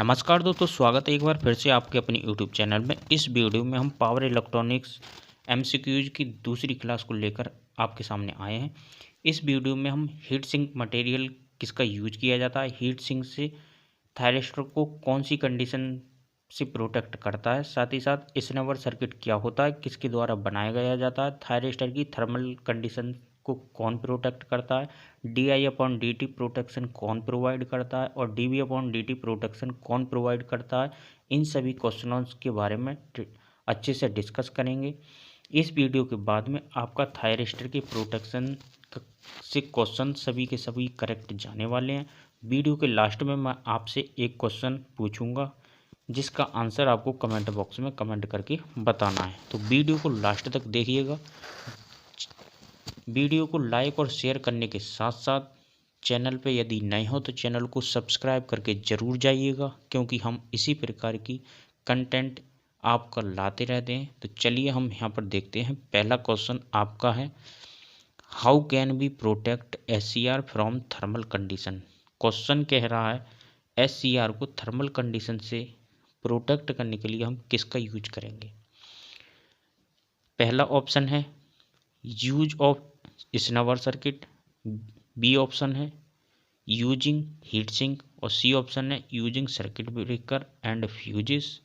नमस्कार दोस्तों, स्वागत है एक बार फिर से आपके अपने यूट्यूब चैनल में। इस वीडियो में हम पावर इलेक्ट्रॉनिक्स एमसीक्यूज की दूसरी क्लास को लेकर आपके सामने आए हैं। इस वीडियो में हम हीट सिंक मटेरियल किसका यूज किया जाता है, हीट सिंक से थायरिस्टर को कौन सी कंडीशन से प्रोटेक्ट करता है, साथ ही साथ स्नेवर सर्किट क्या होता है, किसके द्वारा बनाया गया जाता है, थायरिस्टर की थर्मल कंडीशन को कौन प्रोटेक्ट करता है, DI/dt प्रोटेक्शन कौन प्रोवाइड करता है और DV/dt प्रोटेक्शन कौन प्रोवाइड करता है। इन सभी क्वेश्चनों के बारे में अच्छे से डिस्कस करेंगे। इस वीडियो के बाद में आपका थायरिस्टर के प्रोटेक्शन से क्वेश्चन सभी के सभी करेक्ट जाने वाले हैं। वीडियो के लास्ट में मैं आपसे एक क्वेश्चन पूछूंगा जिसका आंसर आपको कमेंट बॉक्स में कमेंट करके बताना है, तो वीडियो को लास्ट तक देखिएगा। वीडियो को लाइक और शेयर करने के साथ साथ चैनल पे यदि नए हो तो चैनल को सब्सक्राइब करके ज़रूर जाइएगा, क्योंकि हम इसी प्रकार की कंटेंट आपका लाते रहते हैं। तो चलिए हम यहाँ पर देखते हैं। पहला क्वेश्चन आपका है, how can we protect SCR from thermal condition. Question कह रहा है SCR को थर्मल कंडीशन से प्रोटेक्ट करने के लिए हम किसका यूज करेंगे। पहला ऑप्शन है use of snubber circuit, B option है यूजिंग हीट सिंक और सी ऑप्शन है using circuit breaker and fuses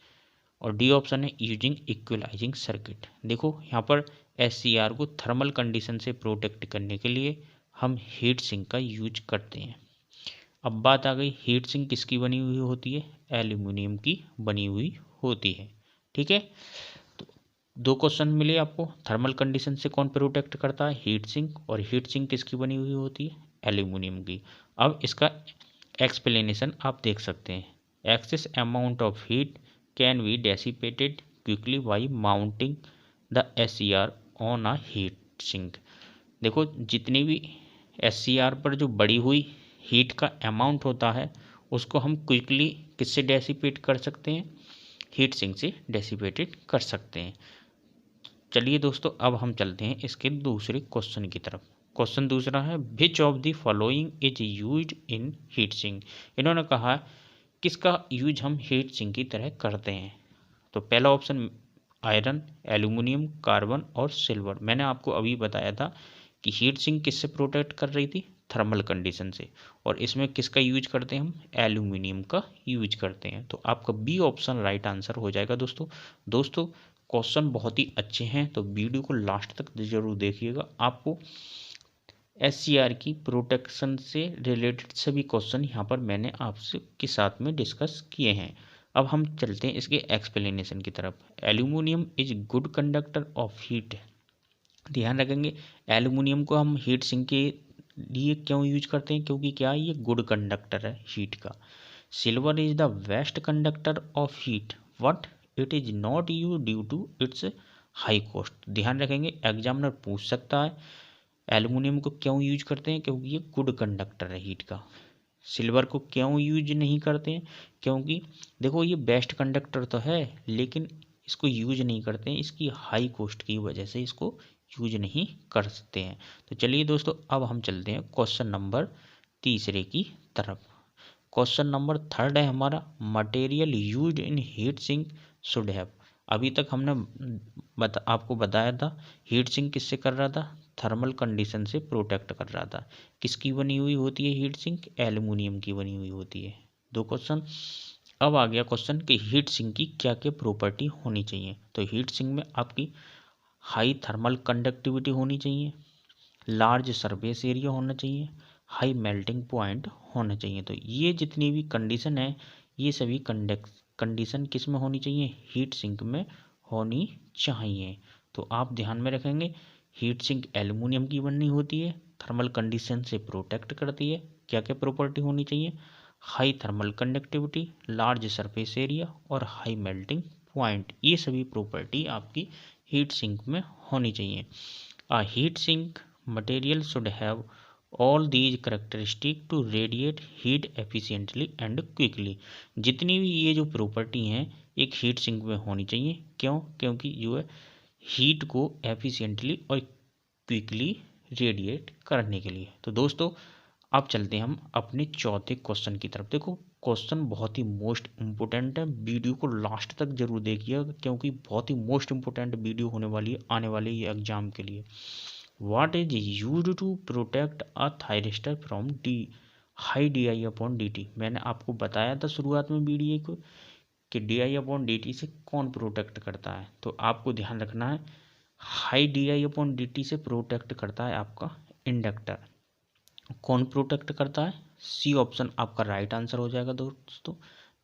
और डी ऑप्शन है यूजिंग इक्वलाइजिंग सर्किट। देखो यहाँ पर SCR को थर्मल कंडीशन से प्रोटेक्ट करने के लिए हम हीट सिंक का यूज करते हैं। अब बात आ गई, हीट सिंक किसकी बनी हुई होती है, एल्यूमिनियम की बनी हुई होती है। ठीक है, दो क्वेश्चन मिले आपको। थर्मल कंडीशन से कौन प्रोटेक्ट करता है, हीट सिंक, और हीट सिंक किसकी बनी हुई होती है, एल्यूमिनियम की। अब इसका एक्सप्लेनेशन आप देख सकते हैं। Excess amount of heat can be dissipated quickly by mounting the SCR on a heat sink. देखो, जितनी भी SCR पर जो बढ़ी हुई हीट का अमाउंट होता है उसको हम क्विकली किससे डेसिपेट कर सकते हैं, हीट सिंक से डेसिपेटेड कर सकते हैं। चलिए दोस्तों, अब हम चलते हैं इसके दूसरे क्वेश्चन की तरफ। क्वेश्चन दूसरा है, which of the following is used in heat sink. इन्होंने कहा किसका यूज हम हीट सिंक की तरह करते हैं। तो पहला ऑप्शन आयरन, एल्यूमिनियम, कार्बन और सिल्वर। मैंने आपको अभी बताया था कि हीट सिंक किससे प्रोटेक्ट कर रही थी, थर्मल कंडीशन से, और इसमें किसका यूज करते हैं हम, एल्यूमिनियम का यूज करते हैं। तो आपका बी ऑप्शन राइट आंसर हो जाएगा। दोस्तों क्वेश्चन बहुत ही अच्छे हैं, तो वीडियो को लास्ट तक जरूर देखिएगा। आपको SCR की प्रोटेक्शन से रिलेटेड सभी क्वेश्चन यहाँ पर मैंने आपसे के साथ में डिस्कस किए हैं। अब हम चलते हैं इसके एक्सप्लेनेशन की तरफ। Aluminium is good conductor of heat. ध्यान रखेंगे, एल्यूमिनियम को हम हीट सिंक के लिए क्यों यूज करते हैं, क्योंकि क्या ये गुड कंडक्टर है हीट का। Silver is the best conductor of heat, but it is not use due to its high cost. ध्यान रखेंगे, एग्जामिनर पूछ सकता है एल्यूमिनियम को क्यों यूज करते हैं, क्योंकि ये गुड कंडक्टर है हीट का। सिल्वर को क्यों यूज नहीं करते हैं, क्योंकि देखो ये बेस्ट कंडक्टर तो है लेकिन इसको यूज नहीं करते हैं, इसकी हाई कॉस्ट की वजह से इसको यूज नहीं कर सकते हैं। तो चलिए दोस्तों, अब हम चलते हैं क्वेश्चन नंबर तीसरे की तरफ। क्वेश्चन नंबर थर्ड है हमारा, material used in heat sink should have. अभी तक हमने आपको बताया था हीट सिंक किससे कर रहा था, थर्मल कंडीशन से प्रोटेक्ट कर रहा था। किसकी बनी हुई होती है हीट सिंक, एल्यूमिनियम की बनी हुई होती है। दो क्वेश्चन। अब आ गया क्वेश्चन कि हीट सिंक की क्या क्या प्रॉपर्टी होनी चाहिए। तो हीट सिंक में आपकी हाई थर्मल कंडक्टिविटी होनी चाहिए, लार्ज सरफेस एरिया होना चाहिए, हाई मेल्टिंग पॉइंट होना चाहिए। तो ये जितनी भी कंडीशन है ये सभी कंडीशन किस में होनी चाहिए, हीट सिंक में होनी चाहिए। तो आप ध्यान में रखेंगे, हीट सिंक एल्यूमिनियम की बननी होती है, थर्मल कंडीशन से प्रोटेक्ट करती है। क्या क्या प्रॉपर्टी होनी चाहिए, high thermal conductivity, large surface area और हाई मेल्टिंग पॉइंट। ये सभी प्रॉपर्टी आपकी हीट सिंक में होनी चाहिए। A heat sink material should have all these characteristic to radiate heat efficiently and quickly। जितनी भी ये जो प्रॉपर्टी हैं एक हीट सिंक में होनी चाहिए। क्यों, क्योंकि जो है हीट को एफिशिएंटली और क्विकली रेडिएट करने के लिए। तो दोस्तों अब चलते हैं हम अपने चौथे क्वेश्चन की तरफ। देखो क्वेश्चन बहुत ही मोस्ट इम्पोर्टेंट है, वीडियो को लास्ट तक जरूर देखिएगा क्योंकि बहुत ही मोस्ट इम्पोर्टेंट वीडियो होने वाली है आने वाले ये एग्जाम के लिए। What is used to protect a thyristor from high D I upon D T. मैंने आपको बताया था शुरुआत में वीडियो को कि D I upon D T से कौन प्रोटेक्ट करता है, तो आपको ध्यान रखना है high D I upon D T से प्रोटेक्ट करता है आपका इंडक्टर। कौन प्रोटेक्ट करता है, सी ऑप्शन आपका राइट आंसर हो जाएगा दोस्तों।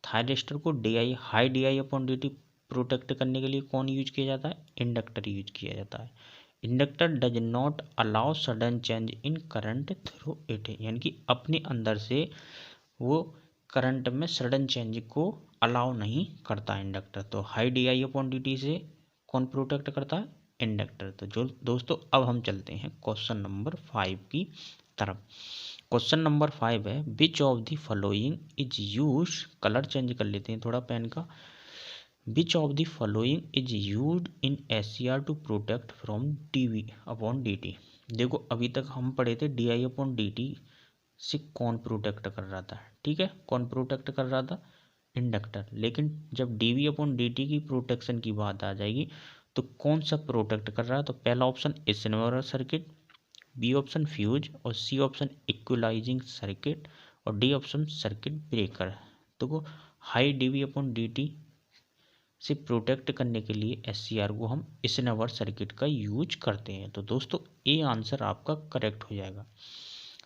थायरिस्टर को D I high D I upon D T protect करने के लिए कौन यूज किया जाता है, इंडक्टर यूज किया जाता है। Inductor does not allow sudden change in current through it, यानी कि अपने अंदर से वो करंट में सडन चेंज को अलाउ नहीं करता इंडक्टर। तो high D I upon D T से कौन प्रोटेक्ट करता है, इंडक्टर। तो जो दोस्तों अब हम चलते हैं क्वेश्चन नंबर 5 की तरफ। क्वेश्चन नंबर 5 है which of the following is use, colour change कर लेते हैं थोड़ा पेन का। Which of the following is use in S C R to protect from D V upon D T. देखो अभी तक हम पढ़े थे D I upon D T से कौन प्रोटेक्ट कर रहा था, ठीक है, कौन प्रोटेक्ट कर रहा था, इंडक्टर। लेकिन जब D V upon D T की प्रोटेक्शन की बात आ जाएगी तो कौन सा प्रोटेक्ट कर रहा है, तो पहला option inverter circuit, B option fuse और सी ऑप्शन इक्वलाइजिंग सर्किट और डी ऑप्शन सर्किट ब्रेकर। तो high D V upon D T से प्रोटेक्ट करने के लिए एस सी आर को हम इनवर्टर सर्किट का यूज करते हैं। तो दोस्तों ए आंसर आपका करेक्ट हो जाएगा।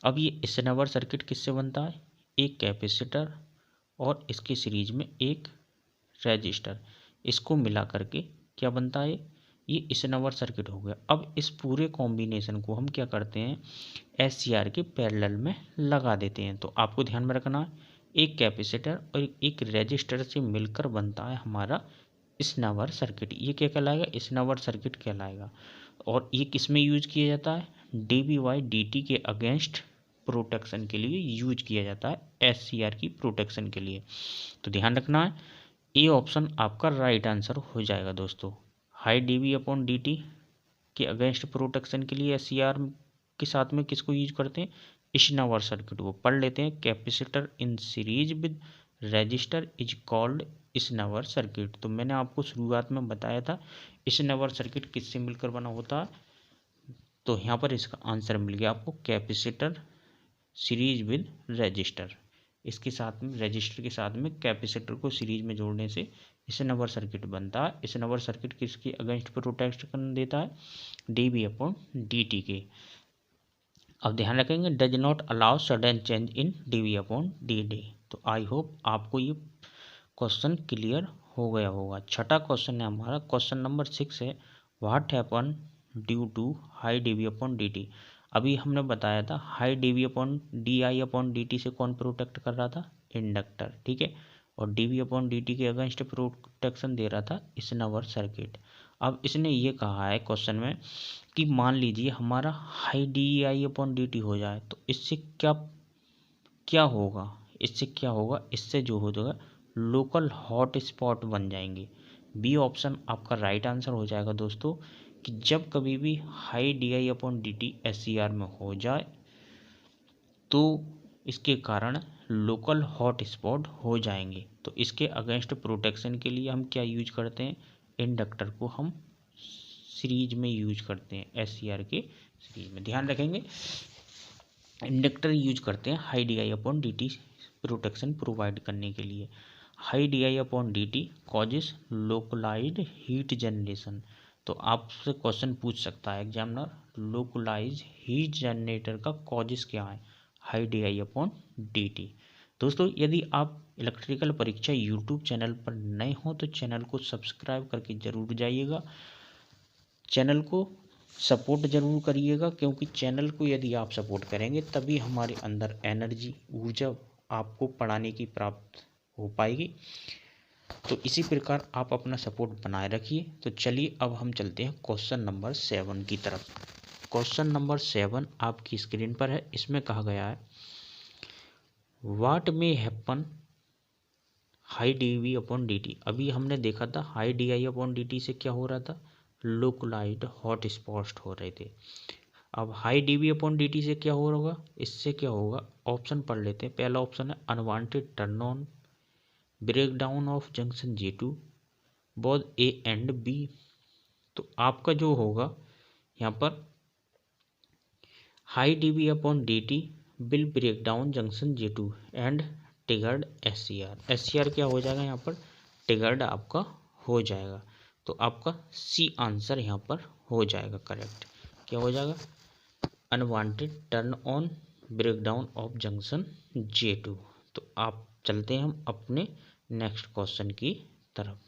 अब ये इनवर्टर सर्किट किससे बनता है, एक कैपेसिटर और इसके सीरीज में एक रेजिस्टर, इसको मिला करके क्या बनता है, ये इनवर्टर सर्किट हो गया। अब इस पूरे कॉम्बिनेशन को हम क्या करते हैं, एस सी आर के पैरेलल में लगा देते हैं। तो आपको ध्यान में रखना है एक कैपेसिटर और एक रेजिस्टर से मिलकर बनता है हमारा इनवर्टर सर्किट। ये क्या कहलाएगा, इनवर्टर सर्किट कहलाएगा। और ये किस में यूज किया जाता है, D V by D T के अगेंस्ट प्रोटेक्शन के लिए यूज किया जाता है, एस सी आर की प्रोटेक्शन के लिए। तो ध्यान रखना है ए ऑप्शन आपका राइट आंसर हो जाएगा दोस्तों। High D V upon D T के अगेंस्ट प्रोटेक्शन के लिए एस सी आर के साथ में किसको यूज करते हैं, इनवर्टर सर्किट को। पढ़ लेते हैं capacitor in series with resistor is called inverter circuit. तो मैंने आपको शुरुआत में बताया था इनवर्टर सर्किट किससे मिलकर बना होता है, तो यहाँ पर इसका आंसर मिल गया आपको, कैपेसिटर सीरीज विद रजिस्टर, इसके साथ में रजिस्टर के साथ में कैपेसिटर को सीरीज में जोड़ने से इनवर्टर सर्किट बनता है। इनवर्टर सर्किट किसके अगेंस्ट प्रोटेक्शन देता है, D V upon D T के। अब ध्यान रखेंगे does not allow sudden change in D V upon D D. तो आई होप आपको ये क्वेश्चन क्लियर हो गया होगा। छठा क्वेश्चन है हमारा, क्वेश्चन नंबर 6 है what happen due to high D V upon D T. अभी हमने बताया था high D V upon D I upon D T से कौन प्रोटेक्ट कर रहा था, इंडक्टर, ठीक है, और D V upon D T के अगेंस्ट प्रोटेक्शन दे रहा था इनवर्टर सर्किट। अब इसने ये कहा है क्वेश्चन में कि मान लीजिए हमारा high D I upon D T हो जाए तो इससे क्या क्या होगा, इससे क्या होगा, इससे जो हो जाएगा लोकल हॉट स्पॉट बन जाएंगे। बी ऑप्शन आपका राइट आंसर हो जाएगा दोस्तों कि जब कभी भी high D I upon D T S C R में हो जाए तो इसके कारण लोकल हॉट स्पॉट हो जाएंगे। तो इसके अगेंस्ट प्रोटेक्शन के लिए हम क्या यूज करते हैं, इंडक्टर को हम सीरीज में यूज करते हैं, एस सी आर के सीरीज में। ध्यान रखेंगे इंडक्टर यूज करते हैं high D I upon D T protection provide करने के लिए। High D I upon D T causes localised heat generation. तो आपसे क्वेश्चन पूछ सकता है एग्जामिनर, लोकलाइज हीट जनरेटर का कॉजेस क्या है, high D I upon D T. दोस्तों यदि आप इलेक्ट्रिकल परीक्षा यूट्यूब चैनल पर नए हो तो चैनल को सब्सक्राइब करके जरूर जाइएगा, चैनल को सपोर्ट जरूर करिएगा, क्योंकि चैनल को यदि आप सपोर्ट करेंगे तभी हमारे अंदर एनर्जी ऊर्जा आपको पढ़ाने की प्राप्त हो पाएगी। तो इसी प्रकार आप अपना सपोर्ट बनाए रखिए। तो चलिए अब हम चलते हैं क्वेश्चन नंबर 7 की तरफ। क्वेश्चन नंबर 7 आपकी स्क्रीन पर है। इसमें कहा गया है what may happen high D V upon D T. अभी हमने देखा था high D I upon D T से क्या हो रहा था, लोकलाइज्ड हॉट स्पॉट्स हो रहे थे। अब high DV upon D T से क्या होगा, इससे क्या होगा, ऑप्शन पढ़ लेते हैं। पहला ऑप्शन है unwanted turn on break down of junction J2 both A and B. तो आपका जो होगा यहाँ पर high DV upon D T will break down junction J2 and triggered SCR। SCR क्या हो जाएगा यहाँ पर, टिगर्ड आपका हो जाएगा। तो आपका सी आंसर यहाँ पर हो जाएगा करेक्ट। क्या हो जाएगा, unwanted turn on break down of junction J2। तो आप चलते हैं हम अपने नेक्स्ट क्वेश्चन की तरफ।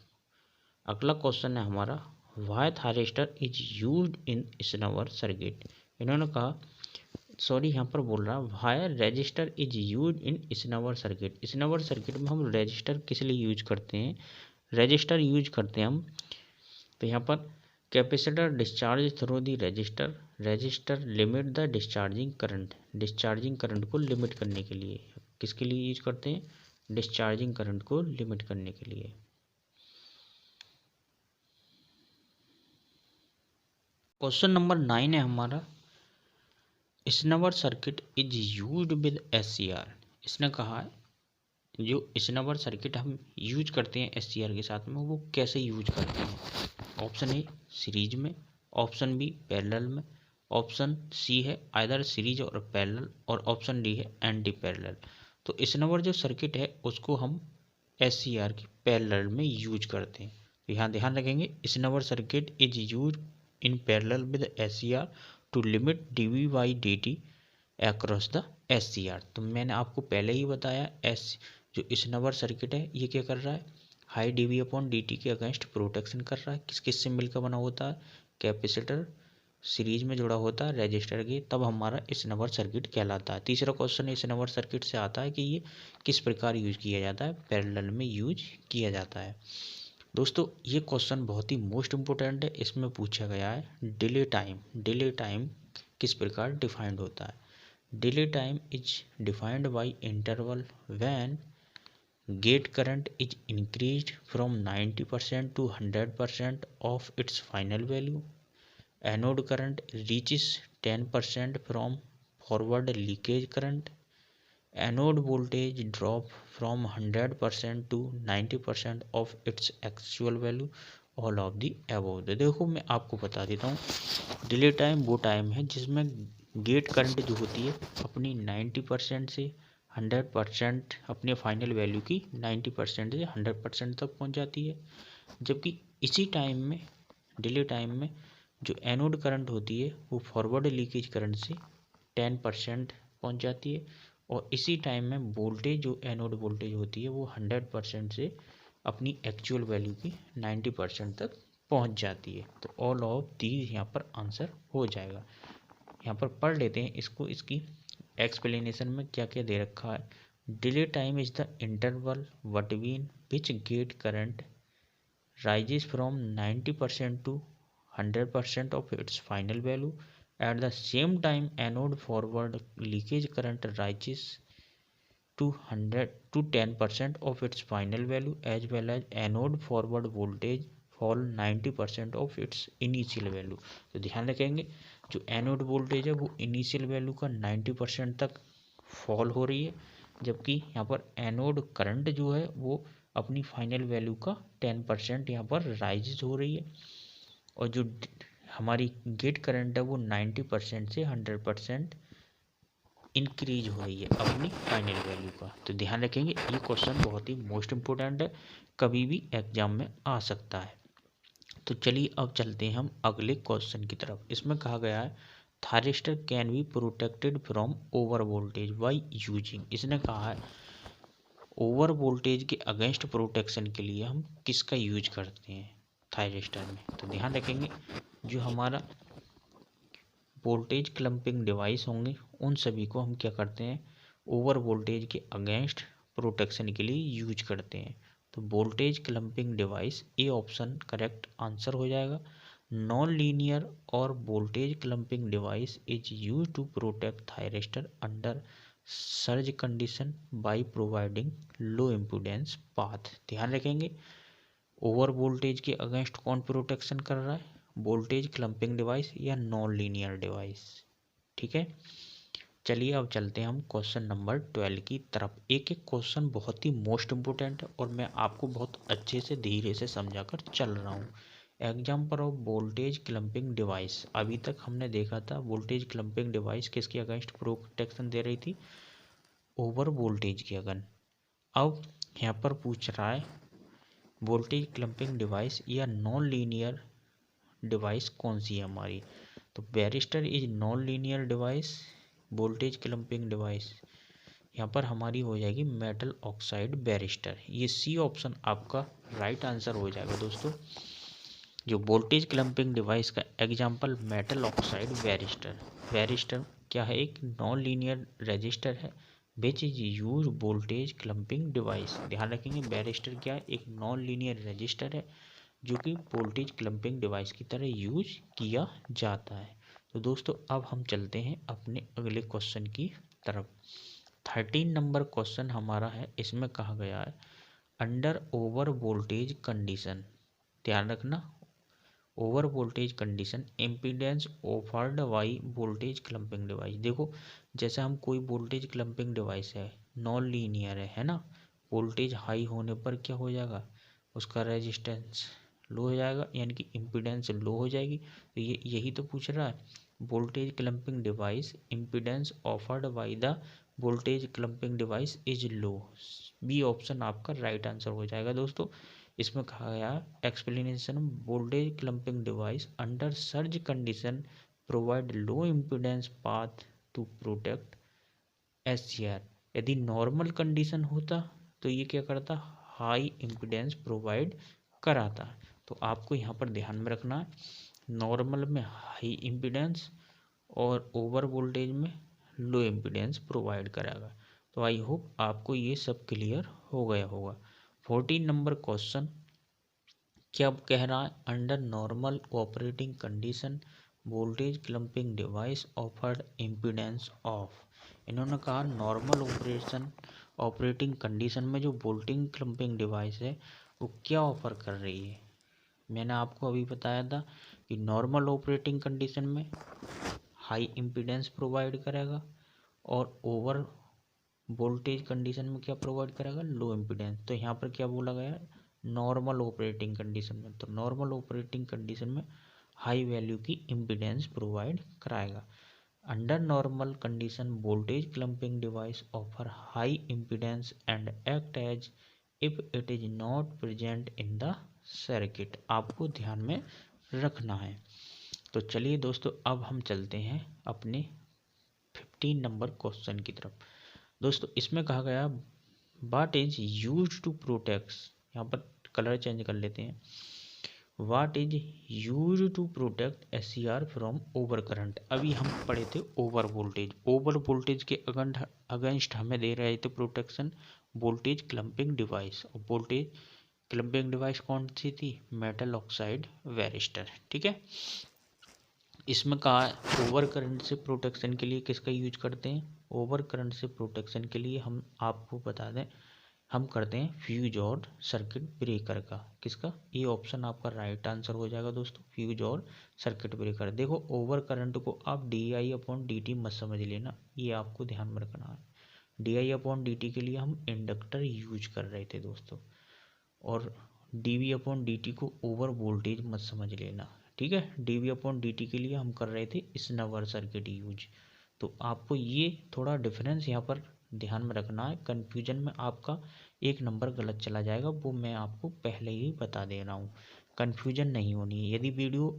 अगला क्वेश्चन है हमारा, why thyristor is used in snubber circuit. इन्होंने कहा, सॉरी यहाँ पर बोल रहा why resistor is used in snubber circuit. Snubber circuit में हम रजिस्टर किस लिए यूज करते हैं, रजिस्टर यूज करते हैं हम। तो यहाँ पर capacitor discharge through the register, register limit the discharging current, discharging current को लिमिट करने के लिए। किसके लिए यूज करते हैं, डिस्चार्जिंग करंट को लिमिट करने के लिए। क्वेश्चन नंबर 9 है हमारा, snubber circuit is used with SCR। इसने कहा है जो स्नवर सर्किट हम यूज करते हैं SCR के साथ में, वो कैसे यूज करते हैं। ऑप्शन ए सीरीज में, ऑप्शन बी पैरेलल में, ऑप्शन सी है आइदर सीरीज और पैरेलल, और ऑप्शन डी है एंटी पैरेलल। तो स्नवर जो सर्किट है उसको हम SCR की पैरेलल में यूज करते हैं। तो यहाँ ध्यान रखेंगे, snubber circuit is use in parallel with SCR to limit dV by dt across the SCR। तो मैंने आपको पहले ही बताया जो स्नवर सर्किट है ये क्या कर रहा है, हाई dV अपॉन dt के अगेंस्ट प्रोटेक्शन कर रहा है। किस किस से मिलकर बना होता है, कैपेसिटर सीरीज में जुड़ा होता है रजिस्टर के, तब हमारा स्नवर सर्किट कहलाता है। तीसरा क्वेश्चन स्नवर सर्किट से आता है कि ये किस प्रकार यूज किया जाता है, पैरेलल में यूज किया जाता है। दोस्तों ये क्वेश्चन बहुत ही मोस्ट इम्पोर्टेंट है। इसमें पूछा गया है डिले टाइम, डिले टाइम किस प्रकार डिफाइंड होता है। Delay time is defined by interval when gate current is increased from 90% to 100% of its final value, anode current reaches 10% from forward leakage current, anode voltage drop from 100% to 90% of its actual value, all of the above। तो देखो मैं आपको बता देता हूँ, delay time वो time है जिसमें गेट करंट जो होती है अपनी 90% से 100% अपने फाइनल वैल्यू की 90% से 100% तक पहुँच जाती है। जबकि इसी टाइम में, डिले टाइम में, जो एनोड करंट होती है वो फॉरवर्ड लीकेज करंट से 10% पहुँच जाती है। और इसी टाइम में वोल्टेज जो एनोड वोल्टेज होती है वो 100% से अपनी एक्चुअल वैल्यू की 90% तक पहुंच जाती है। तो ऑल ऑफ दीज यहाँ पर आंसर हो जाएगा। यहाँ पर पढ़ लेते हैं इसको, इसकी एक्सप्लेनेशन में क्या क्या दे रखा है। Delay time is the interval between which gate current rises from 90% to 100% of its final value. At the same time, anode forward leakage current rises to 10% of its final value, as well as anode forward voltage fall 90% of its initial value। तो ध्यान रखेंगे जो anode voltage है वो initial value का 90% तक fall हो रही है, जबकि यहाँ पर एनोड करंट जो है वो अपनी फाइनल वैल्यू का 10% यहाँ पर राइज हो रही है। और जो हमारी गेट करंट है वो 90% से 100% इंक्रीज हो रही है अपनी फाइनल वैल्यू का। तो ध्यान रखेंगे ये क्वेश्चन बहुत ही मोस्ट इम्पोर्टेंट है, कभी भी एग्जाम में आ सकता है। तो चलिए अब चलते हैं हम अगले क्वेश्चन की तरफ। इसमें कहा गया है thyristor can be protected from over voltage by using. इसने कहा है ओवर वोल्टेज के अगेंस्ट प्रोटेक्शन के लिए हम किसका यूज करते हैं थायरिस्टर में। तो ध्यान रखेंगे जो हमारा वोल्टेज क्लम्पिंग डिवाइस होंगे उन सभी को हम क्या करते हैं ओवर वोल्टेज के अगेंस्ट प्रोटेक्शन के लिए यूज करते हैं। तो voltage clamping device A option correct answer हो जाएगा। नॉन लीनियर और voltage clamping device is use to protect thyristor under surge condition by providing low impedance path. ध्यान रखेंगे ओवर वोल्टेज के अगेंस्ट कौन प्रोटेक्शन कर रहा है, वोल्टेज क्लम्पिंग डिवाइस या नॉन लीनियर डिवाइस। ठीक है, चलिए अब चलते हैं हम क्वेश्चन नंबर 12 की तरफ। एक एक क्वेश्चन बहुत ही मोस्ट इम्पोर्टेंट है और मैं आपको बहुत अच्छे से धीरे से समझाकर चल रहा हूँ। Example of voltage clamping device. अभी तक हमने देखा था वोल्टेज क्लम्पिंग डिवाइस किसके अगेंस्ट प्रोटेक्शन दे रही थी, ओवर वोल्टेज के अगेंस्ट। अब यहाँ पर पूछ रहा है वोल्टेज क्लम्पिंग डिवाइस या नॉन लीनियर डिवाइस कौन सी है हमारी। तो barrister is non linear device, voltage clamping device यहाँ पर हमारी हो जाएगी मेटल ऑक्साइड बैरिस्टर। ये सी ऑप्शन आपका राइट आंसर हो जाएगा दोस्तों। जो वोल्टेज क्लम्पिंग डिवाइस का example metal oxide barrister. Barrister क्या है, एक नॉन लीनियर रेजिस्टर है which is use voltage clamping device. ध्यान रखेंगे बैरिस्टर क्या है, एक नॉन लीनियर रेजिस्टर है जो कि वोल्टेज क्लम्पिंग डिवाइस की तरह यूज किया जाता है। तो दोस्तों अब हम चलते हैं अपने अगले क्वेश्चन की तरफ। 13 नंबर क्वेश्चन हमारा है, इसमें कहा गया है अंडर ओवर वोल्टेज कंडीशन। ध्यान रखना, over voltage condition impedance offered by voltage clamping device. देखो जैसे हम कोई वोल्टेज क्लम्पिंग डिवाइस है, नॉन लीनियर है ना, वोल्टेज हाई होने पर क्या हो जाएगा, उसका रेजिस्टेंस लो हो जाएगा, यानी कि इम्पीडेंस लो हो जाएगी। तो ये यही तो पूछ रहा है, voltage clamping device impedance offered by the voltage clamping device is low. B option आपका राइट आंसर हो जाएगा दोस्तों। इसमें कहा गया explanation voltage clamping device under surge condition provide low impedance path to protect SCR. यदि नॉर्मल कंडीशन होता तो ये क्या करता, हाई इम्पीडेंस प्रोवाइड कराता। तो आपको यहाँ पर ध्यान में रखना है नॉर्मल में हाई इम्पीडेंस और ओवर वोल्टेज में लो इम्पीडेंस प्रोवाइड कराएगा। तो आई होप आपको ये सब क्लियर हो गया होगा। 14 नंबर क्वेश्चन क्या कह रहा है, under normal operating condition voltage clamping device offered impedance of. इन्होंने कहा नॉर्मल ऑपरेटिंग कंडीशन में जो वोल्टेज क्लम्पिंग डिवाइस है वो क्या ऑफर कर रही है। मैंने आपको अभी बताया था कि नॉर्मल ऑपरेटिंग कंडीशन में हाई इम्पीडेंस प्रोवाइड करेगा और ओवर वोल्टेज कंडीशन में क्या प्रोवाइड करेगा, लो इम्पीडेंस। तो यहाँ पर क्या बोला गया है, नॉर्मल ऑपरेटिंग कंडीशन में। तो नॉर्मल ऑपरेटिंग कंडीशन में हाई वैल्यू की इम्पीडेंस प्रोवाइड कराएगा। Under normal condition voltage clamping device offer high impedance and act as if it is not present in the circuit. आपको ध्यान में रखना है। तो चलिए दोस्तों अब हम चलते हैं अपने 15 नंबर क्वेश्चन की तरफ। दोस्तों इसमें कहा गया what is use to protect, यहाँ पर कलर चेंज कर लेते हैं, what is use to protect SCR from over current. अभी हम पढ़े थे ओवर वोल्टेज, ओवर वोल्टेज के अगेंस्ट हमें दे रहे थे प्रोटेक्शन वोल्टेज क्लम्पिंग डिवाइस। और वोल्टेज क्लम्पिंग डिवाइस कौन सी थी, मेटल ऑक्साइड बैरिस्टर। ठीक है, इसमें कहा है ओवर करंट से प्रोटेक्शन के लिए किसका यूज करते हैं, ओवर करंट से प्रोटेक्शन के लिए हम आपको बता दें हम करते हैं फ्यूज और सर्किट ब्रेकर का। किसका, ये ऑप्शन आपका राइट आंसर हो जाएगा दोस्तों, फ्यूज और सर्किट ब्रेकर। देखो ओवर करंट को आप di/dt मत समझ लेना, ये आपको ध्यान में रखना है। di/dt के लिए हम इंडक्टर यूज कर रहे थे दोस्तों, और dv/dt को ओवर वोल्टेज मत समझ लेना। ठीक है, dv/dt के लिए हम कर रहे थे स्नवर सर्किट यूज। तो आपको ये थोड़ा डिफरेंस यहाँ पर ध्यान में रखना है, कन्फ्यूजन में आपका एक नंबर गलत चला जाएगा, वो मैं आपको पहले ही बता दे रहा हूँ, कन्फ्यूजन नहीं होनी है।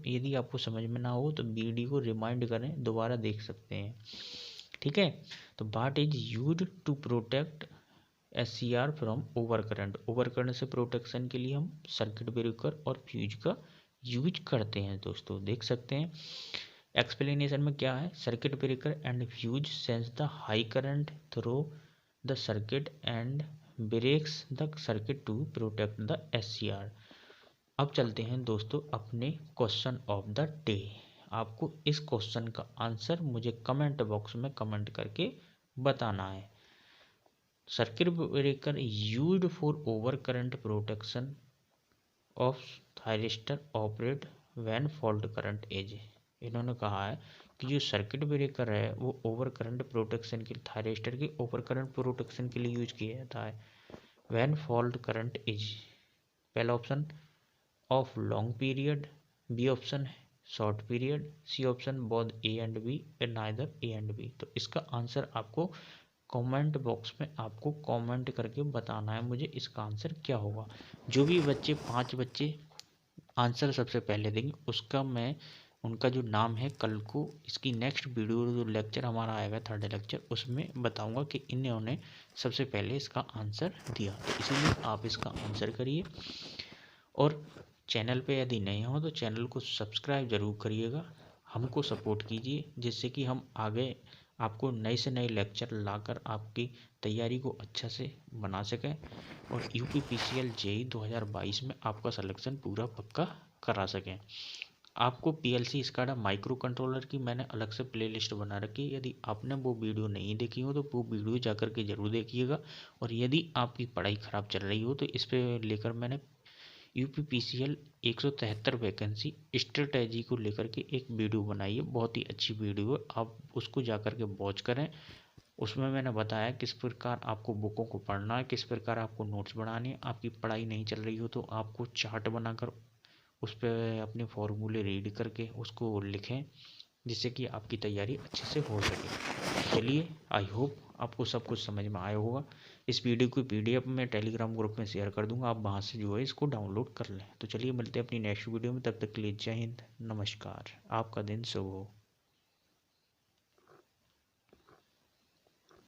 यदि आपको समझ में ना हो तो वीडियो को रिमाइंड करें, दोबारा देख सकते हैं। ठीक है, तो what is use to protect SCR from over current. Over current से प्रोटेक्शन के लिए हम सर्किट ब्रेकर और फ्यूज का यूज करते हैं दोस्तों, देख सकते हैं। एक्सप्लेनेशन में क्या है, circuit breaker and fuse sense the high current through the circuit and breaks the circuit to protect the SCR. अब चलते हैं दोस्तों अपने क्वेश्चन ऑफ द डे। आपको इस क्वेश्चन का आंसर मुझे कमेंट बॉक्स में कमेंट करके बताना है। Circuit breaker used for over current protection of thyristor operate when fault current is. इन्होंने कहा है कि जो सर्किट ब्रेकर है वो ओवर करंट प्रोटेक्शन के थायरिस्टर के ओवर करंट प्रोटेक्शन के लिए यूज किया जाता है। व्हेन फॉल्ट करंट इज, पहला option of long period, B option है short period, C option both A and B, neither A and B. तो इसका आंसर आपको कमेंट बॉक्स में आपको कमेंट करके बताना है मुझे इसका आंसर क्या होगा। जो भी बच्चे 5 बच्चे आंसर सबसे पहले देंगे उसका मैं उनका जो नाम है कल को इसकी नेक्स्ट वीडियो जो लेक्चर हमारा आएगा थर्ड लेक्चर उसमें बताऊंगा कि इन्होंने सबसे पहले इसका आंसर दिया। तो इसीलिए आप इसका आंसर करिए और चैनल पे यदि नए हो तो चैनल को सब्सक्राइब ज़रूर करिएगा, हमको सपोर्ट कीजिए जिससे कि हम आगे आपको नए से नए लेक्चर लाकर आपकी तैयारी को अच्छा से बना सकें और UPPCL JEE 2022 में आपका सिलेक्शन पूरा पक्का करा सकें। आपको PLC SCADA माइक्रो कंट्रोलर की मैंने अलग से प्लेलिस्ट बना रखी है, यदि आपने वो वीडियो नहीं देखी हो तो वो वीडियो जाकर के ज़रूर देखिएगा। और यदि आपकी पढ़ाई ख़राब चल रही हो तो इस पर लेकर मैंने UPPCL 173 वैकेंसी स्ट्रेटजी को लेकर के एक वीडियो बनाई है, बहुत ही अच्छी वीडियो है, आप उसको जाकर के वॉच करें। उसमें मैंने बताया किस प्रकार आपको बुकों को पढ़ना है, किस प्रकार आपको नोट्स बनाने हैं। आपकी पढ़ाई नहीं चल रही हो तो आपको चार्ट बनाकर उस पर अपने फॉर्मूले रीड करके उसको लिखें जिससे कि आपकी तैयारी अच्छे से हो सके। चलिए, आई होप आपको सब कुछ समझ में आया होगा। इस वीडियो को PDF में टेलीग्राम ग्रुप में शेयर कर दूंगा, आप वहाँ से जो है इसको डाउनलोड कर लें। तो चलिए मिलते हैं अपनी नेक्स्ट वीडियो में, तब तक के लिए जय हिंद, नमस्कार, आपका दिन शुभ हो।